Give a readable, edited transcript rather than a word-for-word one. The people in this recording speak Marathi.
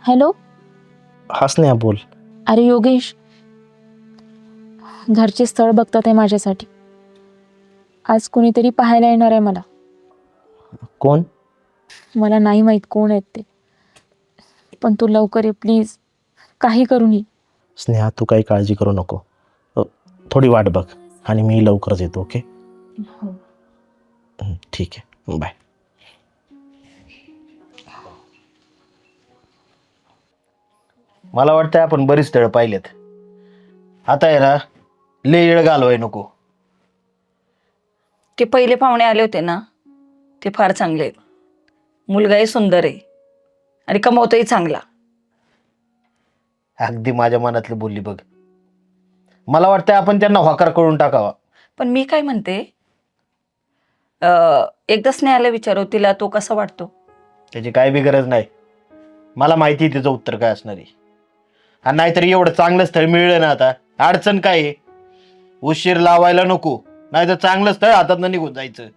हॅलो. हा स्नेहा बोल. अरे योगेश, घरचे स्थळ बघतात आहे माझ्यासाठी. आज कोणीतरी पाहायला येणार आहे मला. कोण? मला नाही माहित कोण आहेत ते, पण तू लवकर ये प्लीज. काही करून ये. स्नेहा तू काही काळजी करू नको. थोडी वाट बघ आणि मी लवकरच येतो. ओके ठीक आहे, बाय. मला वाटतं आपण बरीच स्थळ पाहिलेत. आता आहे ना, लय येळ घालवाय नको. ते पहिले पाहुणे आले होते ना, ते फार चांगले आहेत. मुलगाही सुंदर आहे आणि कमवतोही चांगला. अगदी माझ्या मनातलं बोलली बघ. मला वाटतं आपण त्यांना होकार करून टाकावा. पण मी काय म्हणते, एकदा स्नेहाला विचारू, तिला तो कसा वाटतो. त्याची काय बी गरज नाही. मला माहिती आहे तिचं उत्तर काय असणार आहे. आणि नाहीतरी एवढं चांगलं स्थळ मिळलं ना, आता अडचण काय आहे? उशीर लावायला नको, नाही तर चांगलं स्थळ हातात निघून जायचं.